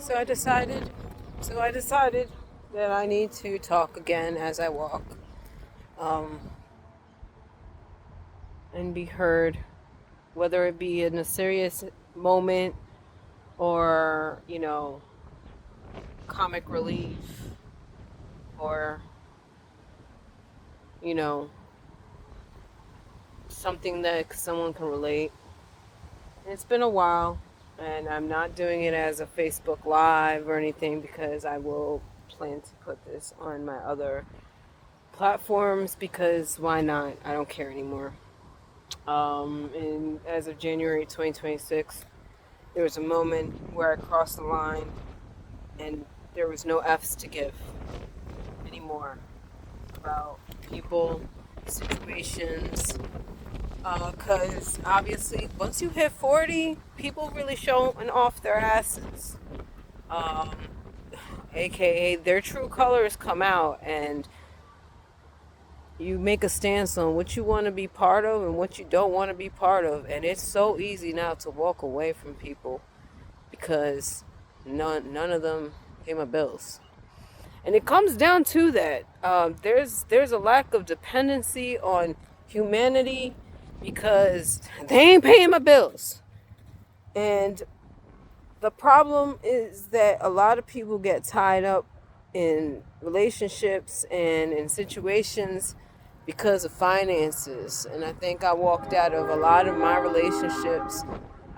So I decided, so I decided that I need to talk again as I walk, um, and be heard, whether it be in a serious moment or, comic relief or, you know, something that someone can relate. It's been a while, and I'm not doing it as a Facebook Live or anything because I will plan to put this on my other platforms because why not? I don't care anymore. And as of January 2026, there was a moment where I crossed the line and there was no F's to give anymore about people, situations. Because obviously, once you hit 40, people really showing off their asses. Um, AKA, their true colors come out, and you make a stance on what you want to be part of and what you don't want to be part of. And it's so easy now to walk away from people because none of them pay my bills. And it comes down to that. There's a lack of dependency on humanity because they ain't paying my bills. And the problem is that a lot of people get tied up in relationships and in situations because of finances. And I think I walked out of a lot of my relationships.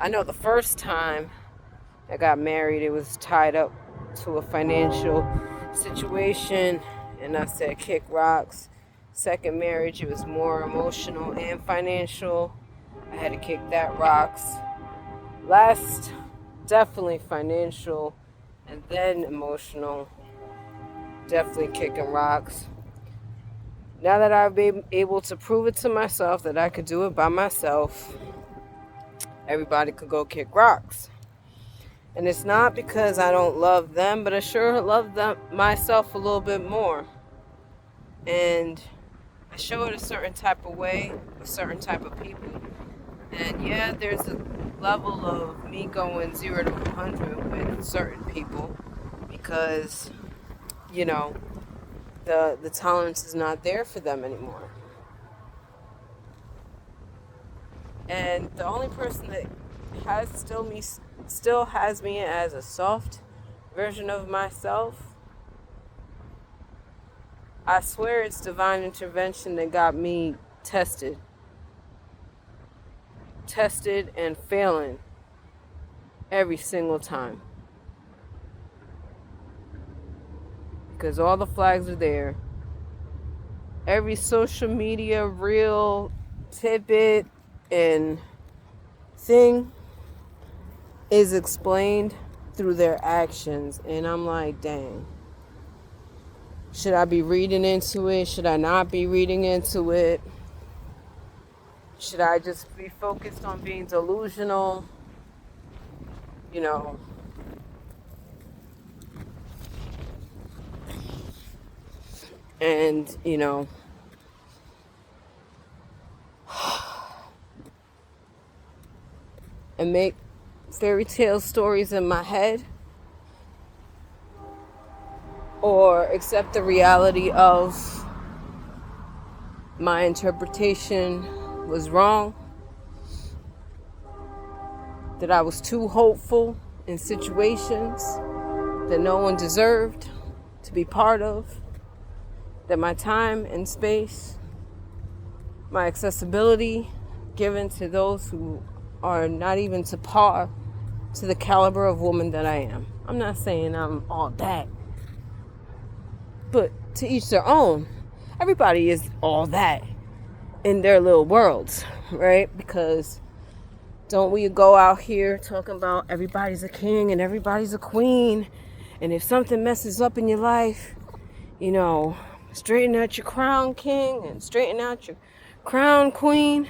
I know the first time I got married, it was tied up to a financial situation, and I said kick rocks. Second marriage, it was more emotional and financial. I had to kick that rocks. Last, definitely financial and then emotional, definitely kicking rocks. Now that I've been able to prove it to myself that I could do it by myself, everybody could go kick rocks. And it's not because I don't love them, but I sure love them myself a little bit more. And I show it a certain type of way, a certain type of people. And yeah, there's a level of me going 0 to 100 with certain people because, the tolerance is not there for them anymore. And the only person that still has me as a soft version of myself, I swear it's divine intervention that got me tested and failing every single time. Because all the flags are there. Every social media reel, tidbit, and thing is explained through their actions. And I'm like, dang. Should I be reading into it? Should I not be reading into it? Should I just be focused on being delusional? And, and make fairy tale stories in my head? Or accept the reality of my interpretation was wrong? That I was too hopeful in situations that no one deserved to be part of? That my time and space, my accessibility given to those who are not even to par to the caliber of woman that I am. I'm not saying I'm all that, but to each their own. Everybody is all that in their little worlds, right? Because don't we go out here talking about everybody's a king and everybody's a queen, and if something messes up in your life, straighten out your crown king and straighten out your crown queen.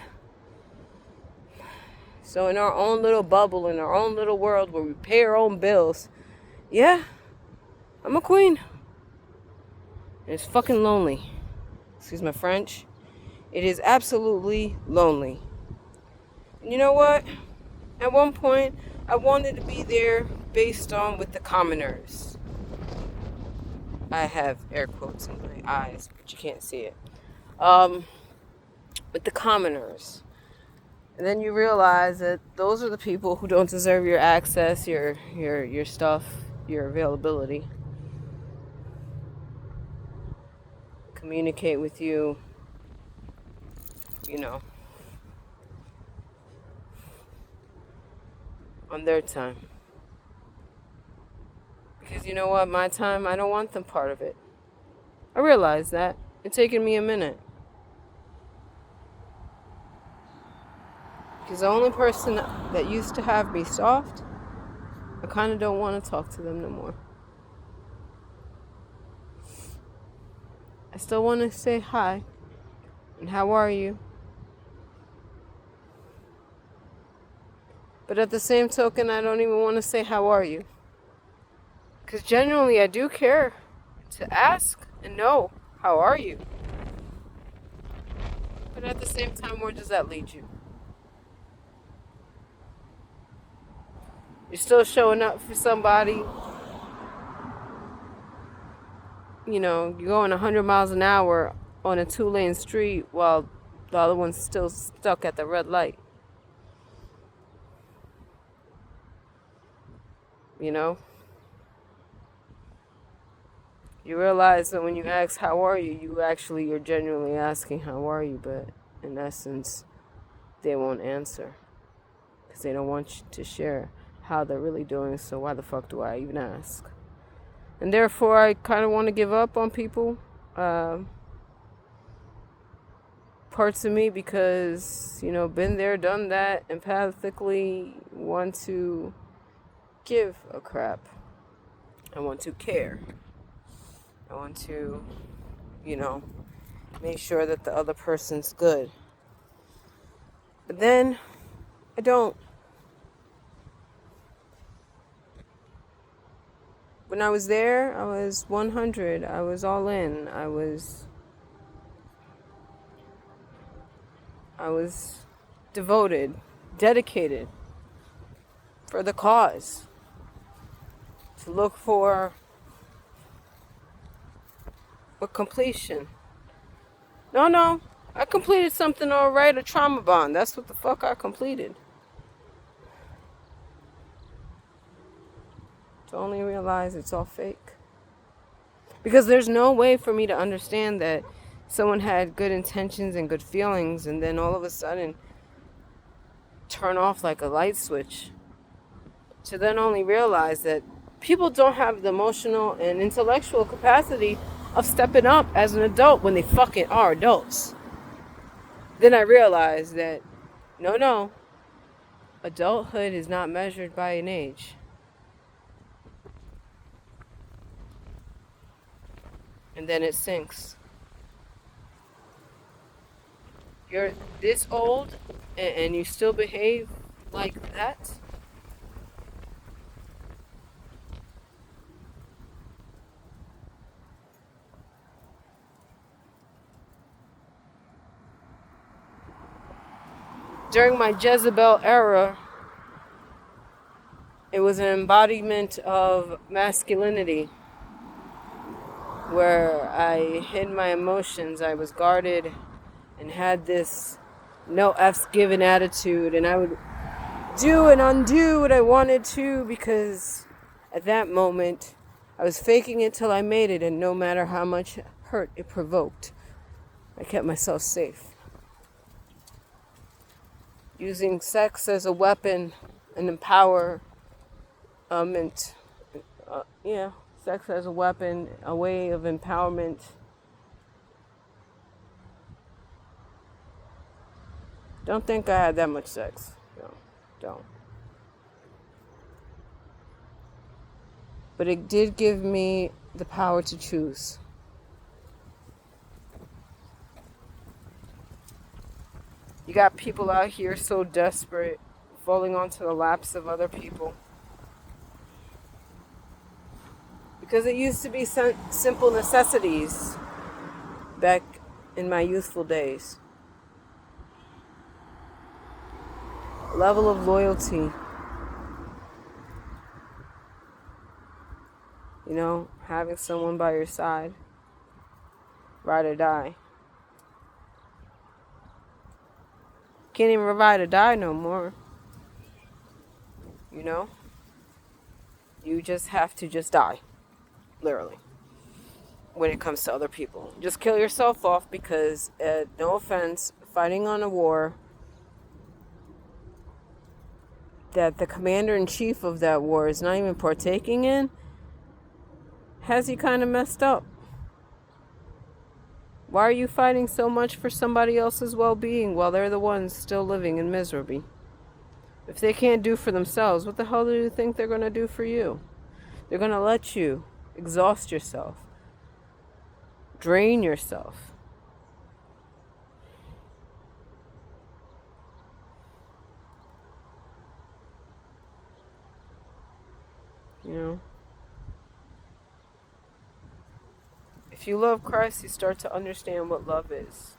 So in our own little bubble, in our own little world where we pay our own bills, yeah, I'm a queen. And it's fucking lonely. Excuse my French. It is absolutely lonely. And you know what? At one point, I wanted to be there based on with the commoners. I have air quotes in my eyes, but you can't see it. With the commoners. And then you realize that those are the people who don't deserve your access, your stuff, your availability. Communicate with you, on their time. Because you know what? My time, I don't want them part of it. I realize that. It's taken me a minute. Because the only person that used to have me soft, I kind of don't want to talk to them no more. I still want to say hi. And how are you? But at the same token, I don't even want to say how are you. Because genuinely, I do care to ask and know, how are you? But at the same time, where does that lead you? You're still showing up for somebody. You're going 100 miles an hour on a 2-lane street while the other one's still stuck at the red light. You realize that when you ask how are you, you're genuinely asking how are you, but in essence, they won't answer because they don't want you to share how they're really doing, so why the fuck do I even ask? And therefore, I kind of want to give up on people, parts of me, because, been there, done that, empathically want to give a crap. I want to care. I want to, make sure that the other person's good. But then, I don't. When I was there, I was 100. I was all in. I was devoted, dedicated for the cause. To look for a completion. No. I completed something alright, a trauma bond. That's what the fuck I completed. To only realize it's all fake. Because there's no way for me to understand that someone had good intentions and good feelings and then all of a sudden turn off like a light switch. To then only realize that people don't have the emotional and intellectual capacity of stepping up as an adult when they fucking are adults. Then I realized that, no, adulthood is not measured by an age. And then it sinks. You're this old and you still behave like that? During my Jezebel era, it was an embodiment of masculinity where I hid my emotions. I was guarded and had this no F's given attitude, and I would do and undo what I wanted to because at that moment I was faking it till I made it, and no matter how much hurt it provoked, I kept myself safe. Using sex as a weapon and empowerment. Sex as a weapon, a way of empowerment. Don't think I had that much sex. No, don't. But it did give me the power to choose. You got people out here so desperate, falling onto the laps of other people. Because it used to be simple necessities back in my youthful days. Level of loyalty. You know, having someone by your side, ride or die. Can't even ride or die no more. You know? You just have to just die. Literally. When it comes to other people. Just kill yourself off because, no offense, fighting on a war that the commander-in-chief of that war is not even partaking in has you kind of messed up. Why are you fighting so much for somebody else's well-being while they're the ones still living in misery? If they can't do for themselves, what the hell do you think they're going to do for you? They're going to let you exhaust yourself, drain yourself. You know? If you love Christ, you start to understand what love is.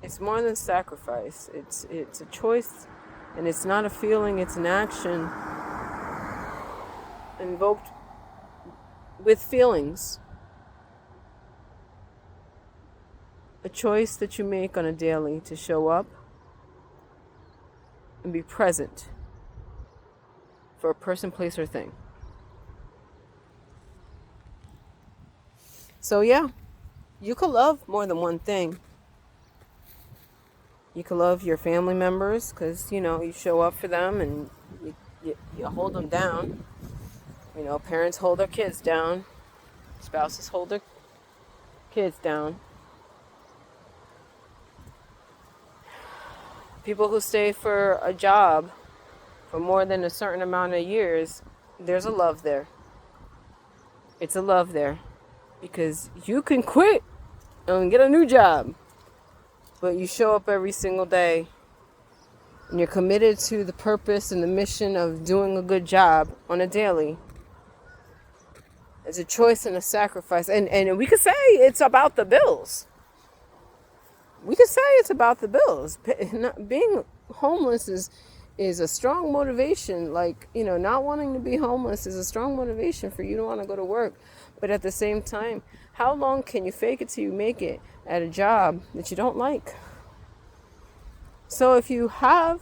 It's more than sacrifice. It's a choice, and it's not a feeling, it's an action invoked with feelings. A choice that you make on a daily to show up and be present for a person, place, or thing. So yeah, you could love more than one thing. You could love your family members because, you know, you show up for them and you hold them down. You know, parents hold their kids down. Spouses hold their kids down. People who stay for a job for more than a certain amount of years, there's a love there. It's a love there. Because you can quit and get a new job. But you show up every single day. And you're committed to the purpose and the mission of doing a good job on a daily. It's a choice and a sacrifice. And we could say it's about the bills. We could say it's about the bills. Being homeless is a strong motivation. Like, you know, not wanting to be homeless is a strong motivation for you to want to go to work. But at the same time, how long can you fake it till you make it at a job that you don't like? So if you have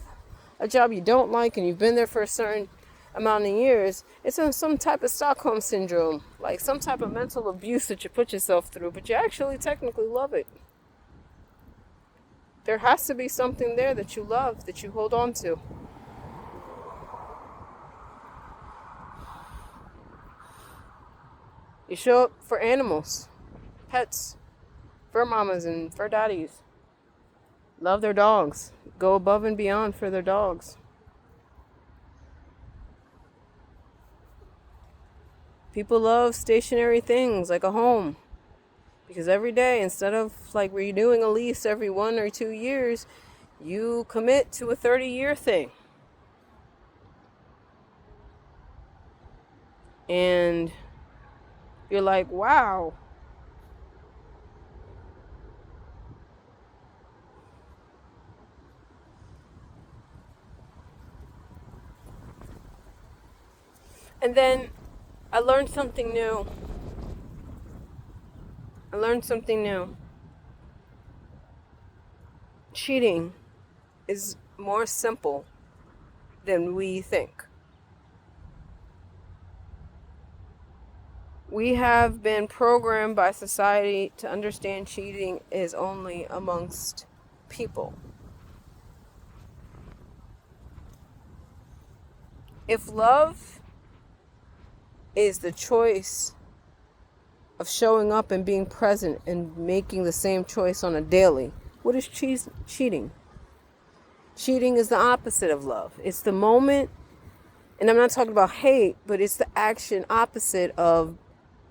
a job you don't like and you've been there for a certain amount of years, it's some type of Stockholm syndrome, like some type of mental abuse that you put yourself through, but you actually technically love it. There has to be something there that you love, that you hold on to. You show up for animals, pets, fur mamas and fur daddies. Love their dogs. Go above and beyond for their dogs. People love stationary things like a home. Because every day, instead of like renewing a lease every 1 or 2 years, you commit to a 30-year thing. And you're like, wow. And then I learned something new. Cheating is more simple than we think. We have been programmed by society to understand cheating is only amongst people. If love is the choice of showing up and being present and making the same choice on a daily, what is cheating? Cheating is the opposite of love. It's the moment, and I'm not talking about hate, but it's the action opposite of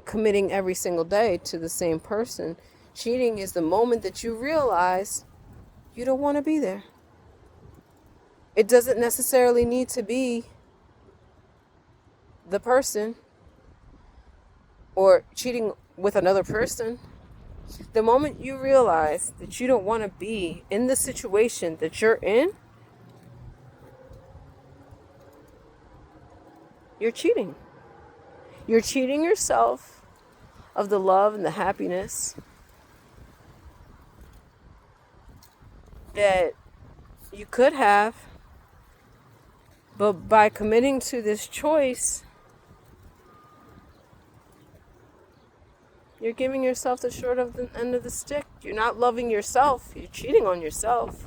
committing every single day to the same person. Cheating is the moment that you realize you don't want to be there. It doesn't necessarily need to be the person or cheating with another person. The moment you realize that you don't want to be in the situation that you're in, you're cheating. You're cheating yourself of the love and the happiness that you could have, but by committing to this choice, you're giving yourself the short of the end of the stick. You're not loving yourself. You're cheating on yourself.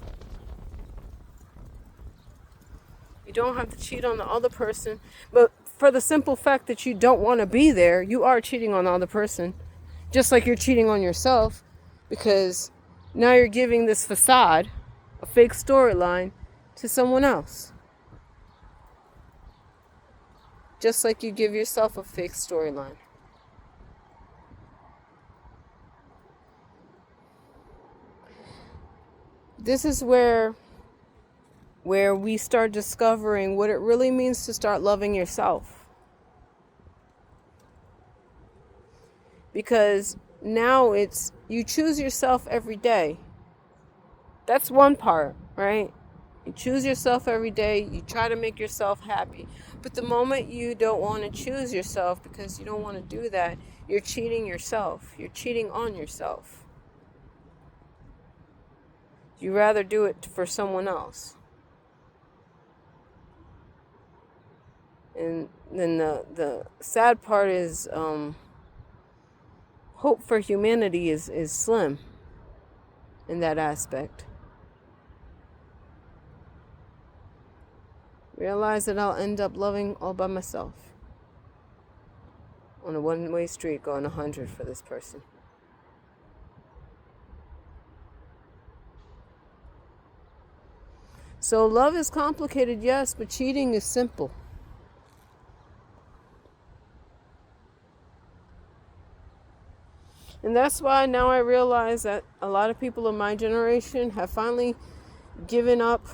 You don't have to cheat on the other person, but for the simple fact that you don't want to be there, you are cheating on the other person. Just like you're cheating on yourself, because now you're giving this facade, a fake storyline, to someone else. Just like you give yourself a fake storyline. This is where we start discovering what it really means to start loving yourself. Because now it's, you choose yourself every day. That's one part, right? You choose yourself every day. You try to make yourself happy. But the moment you don't want to choose yourself because you don't want to do that, you're cheating yourself. You're cheating on yourself. You rather do it for someone else. And then the sad part is hope for humanity is slim in that aspect. Realize that I'll end up loving all by myself. On a one-way street going 100 for this person. So love is complicated, yes, but cheating is simple. And that's why now I realize that a lot of people of my generation have finally given up.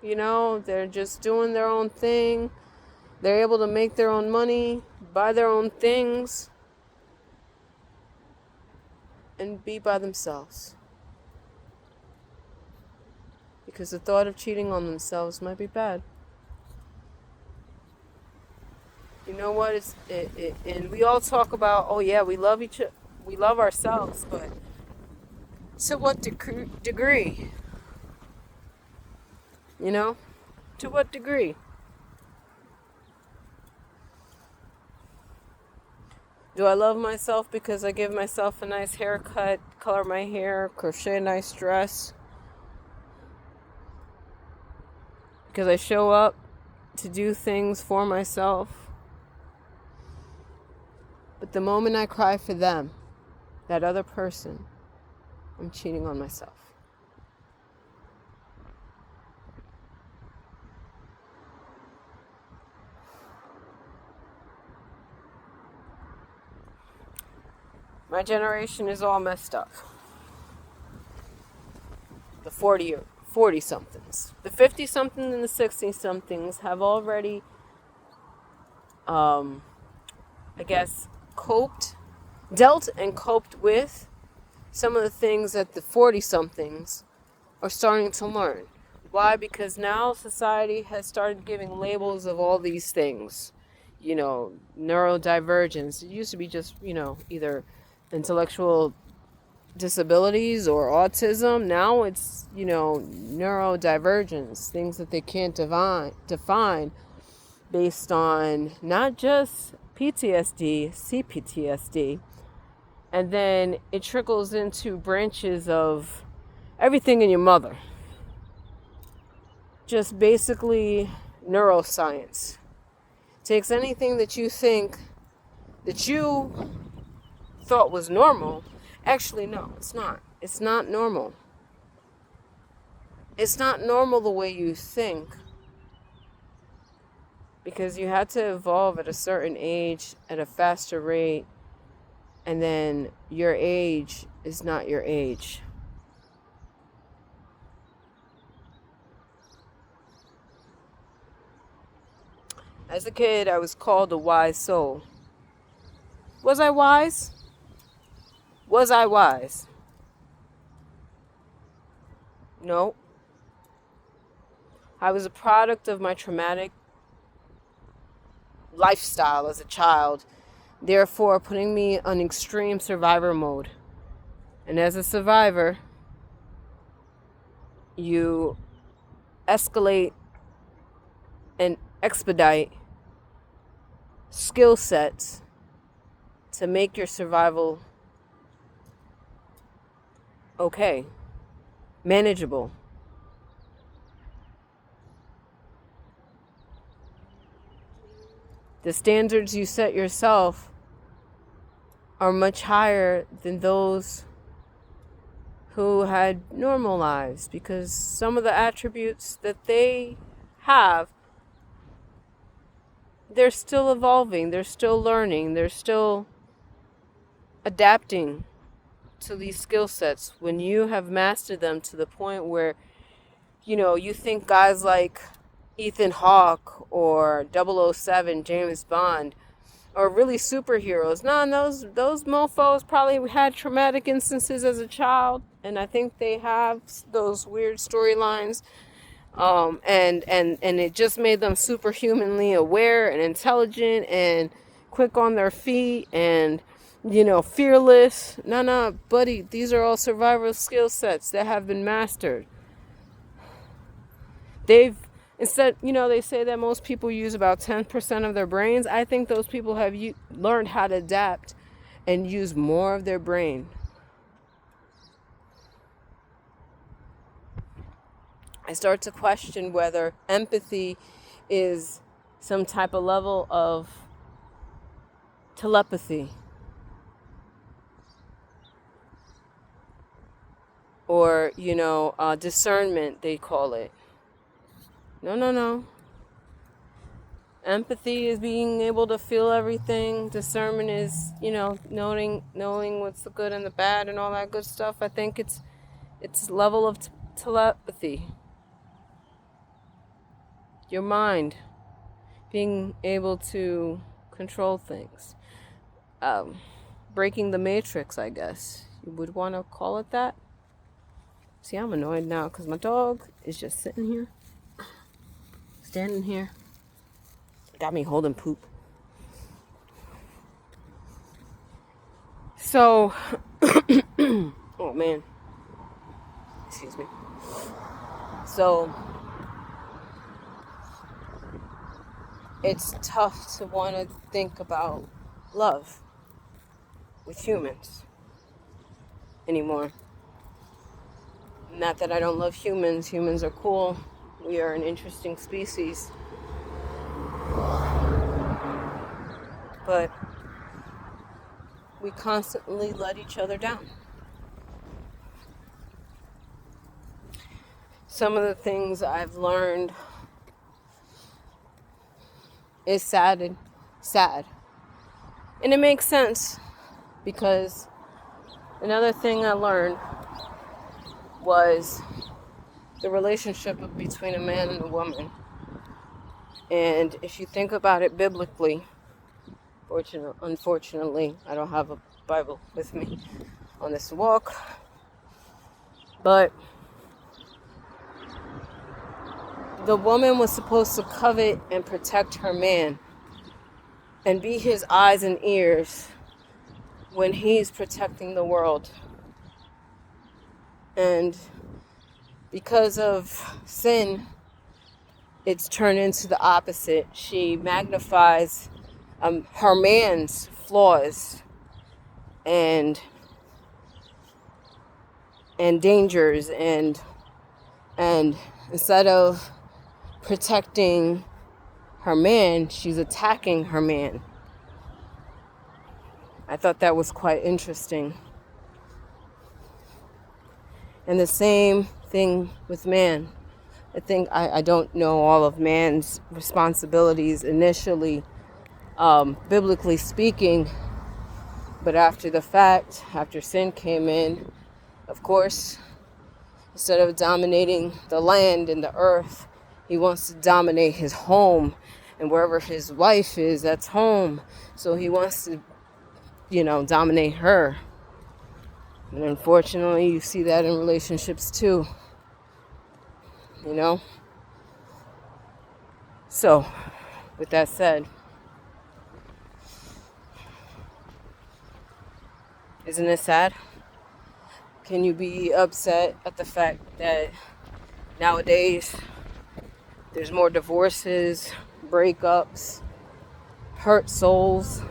You know, they're just doing their own thing. They're able to make their own money, buy their own things, and be by themselves. Because the thought of cheating on themselves might be bad. You know what? And we all talk about, oh yeah, we love we love ourselves, but to what degree? You know? To what degree? Do I love myself because I give myself a nice haircut, color my hair, crochet a nice dress? Because I show up to do things for myself? But the moment I cry for them, that other person, I'm cheating on myself. My generation is all messed up. The 40-somethings. The 50-somethings and the 60-somethings have already, I guess, dealt and coped with some of the things that the 40-somethings are starting to learn. Why? Because now society has started giving labels of all these things. You know, neurodivergence. It used to be just, either intellectual disabilities or autism. Now it's, neurodivergence, things that they can't define based on not just PTSD, CPTSD, and then it trickles into branches of everything in your mother. Just basically neuroscience. Takes anything that you think that you thought was normal. Actually, no, it's not. It's not normal. It's not normal the way you think. Because you had to evolve at a certain age at a faster rate, and then your age is not your age. As a kid, I was called a wise soul. Was I wise? Was I wise? No. I was a product of my traumatic lifestyle as a child, therefore putting me on extreme survivor mode. And as a survivor, you escalate and expedite skill sets to make your survival okay, manageable. The standards you set yourself are much higher than those who had normal lives, because some of the attributes that they have, they're still evolving, they're still learning, they're still adapting to these skill sets. When you have mastered them to the point where, you think guys like Ethan Hawke or 007, James Bond, are really superheroes. No, those mofos probably had traumatic instances as a child, and I think they have those weird storylines. And it just made them superhumanly aware and intelligent and quick on their feet and, fearless. No, buddy, these are all survival skill sets that have been mastered. They say that most people use about 10% of their brains. I think those people have learned how to adapt and use more of their brain. I start to question whether empathy is some type of level of telepathy or, discernment, they call it. No. Empathy is being able to feel everything. Discernment is, knowing what's the good and the bad and all that good stuff. I think it's level of telepathy. Your mind being able to control things. Breaking the matrix, I guess. You would want to call it that. See, I'm annoyed now because my dog is just sitting here. Standing here. Got me holding poop. So, oh man. Excuse me. So, it's tough to want to think about love with humans anymore. Not that I don't love humans. Humans are cool. We are an interesting species. But we constantly let each other down. Some of the things I've learned is sad. And it makes sense, because another thing I learned was the relationship between a man and a woman. And if you think about it biblically, unfortunately, I don't have a Bible with me on this walk, but the woman was supposed to covet and protect her man and be his eyes and ears when he's protecting the world. And because of sin, it's turned into the opposite. She magnifies her man's flaws and dangers, and instead of protecting her man, she's attacking her man. I thought that was quite interesting. And the same thing with man. I think I don't know all of man's responsibilities initially, biblically speaking, but after the fact, after sin came in, of course, instead of dominating the land and the earth, he wants to dominate his home, and wherever his wife is, that's home. So he wants to, dominate her. And unfortunately, you see that in relationships too. So, with that said, Isn't it sad? Can you be upset at the fact that nowadays there's more divorces, breakups, hurt souls?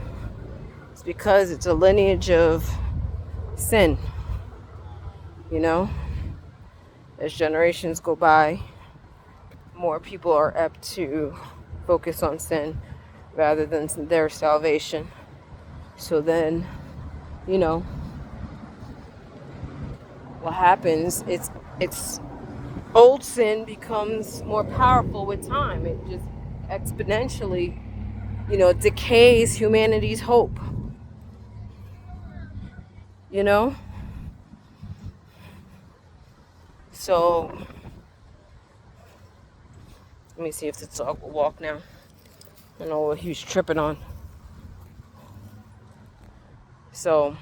It's because it's a lineage of sin, you know? As generations go by, more people are apt to focus on sin rather than their salvation. So then, you know, what happens, it's old sin becomes more powerful with time. It just exponentially, decays humanity's hope. You know? So let me see if the dog will walk now. I don't know what he was tripping on. So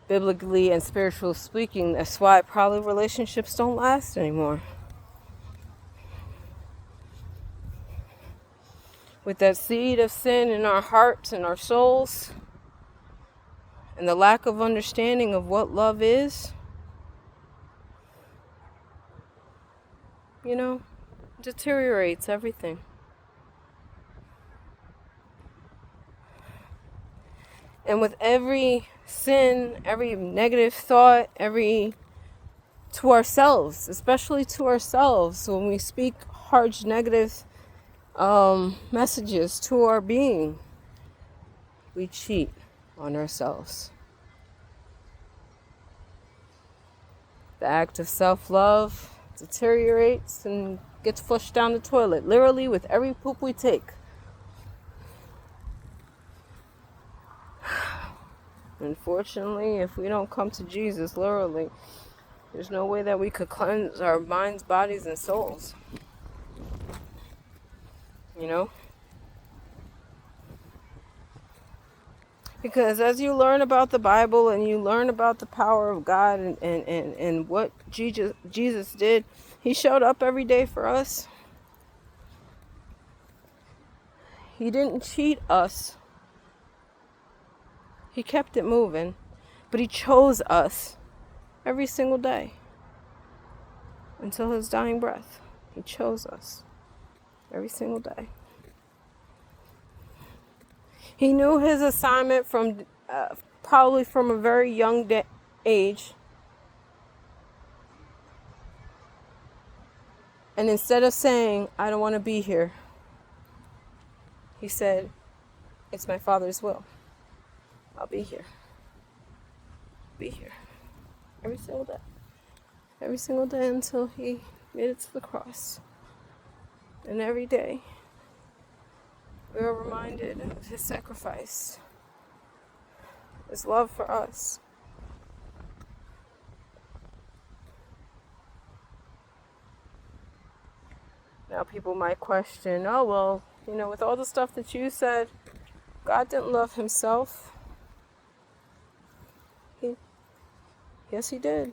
biblically and spiritually speaking, that's why probably relationships don't last anymore. With that seed of sin in our hearts and our souls, and the lack of understanding of what love is, deteriorates everything. And with every sin, every negative thought, to ourselves, especially to ourselves, when we speak harsh negative messages to our being, we cheat on ourselves. The act of self-love deteriorates and gets flushed down the toilet, literally with every poop we take. Unfortunately, if we don't come to Jesus, literally, there's no way that we could cleanse our minds, bodies, and souls. Because as you learn about the Bible and you learn about the power of God and what Jesus did, he showed up every day for us. He didn't cheat us. He kept it moving. But he chose us every single day until his dying breath. He chose us every single day. He knew his assignment from probably from a very young age. And instead of saying, I don't want to be here, he said, it's my Father's will. I'll be here. Be here. Every single day. Every single day until he made it to the cross. And every day, we are reminded of his sacrifice, his love for us. Now people might question, oh, well, with all the stuff that you said, God didn't love himself. Yes, he did.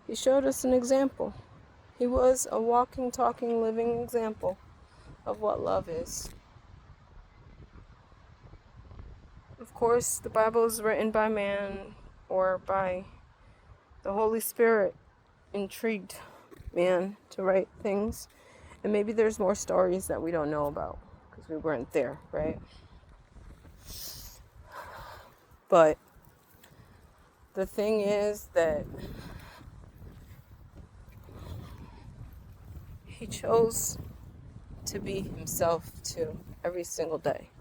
He showed us an example. He was a walking, talking, living example of what love is. Of course, the Bible is written by man or by the Holy Spirit intrigued man to write things. And maybe there's more stories that we don't know about because we weren't there, right? But the thing is that he chose to be himself too every single day.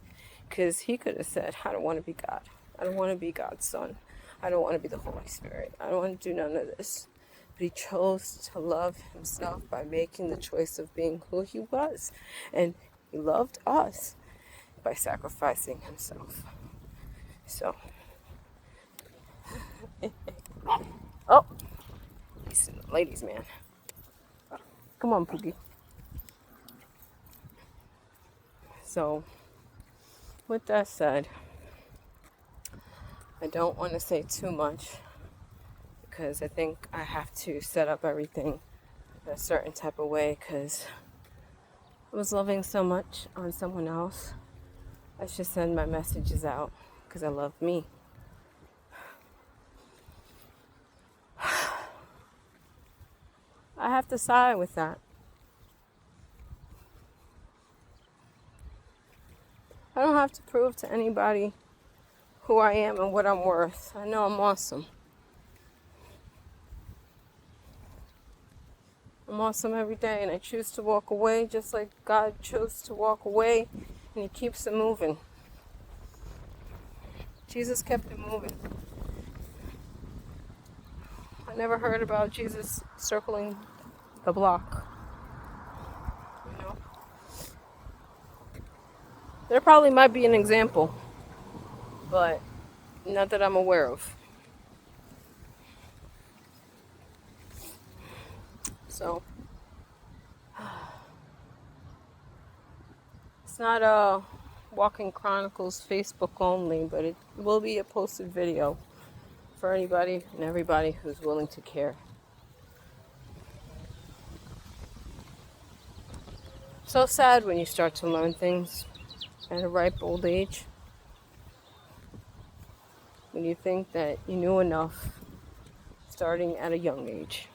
Because he could have said, I don't want to be God. I don't want to be God's son. I don't want to be the Holy Spirit. I don't want to do none of this. But he chose to love himself by making the choice of being who he was. And he loved us by sacrificing himself. So, oh, he's a ladies' man. Come on, Pookie. So, with that said, I don't want to say too much because I think I have to set up everything a certain type of way because I was loving so much on someone else, I should send my messages out because I love me. I have to side with that. I don't have to prove to anybody who I am and what I'm worth. I know I'm awesome. I'm awesome every day, and I choose to walk away just like God chose to walk away, and He keeps it moving. Jesus kept it moving. I never heard about Jesus circling the block. You know? There probably might be an example, but not that I'm aware of. So, it's not a Walking Chronicles Facebook only, but it will be a posted video for anybody and everybody who's willing to care. So sad when you start to learn things at a ripe old age. When you think that you knew enough starting at a young age.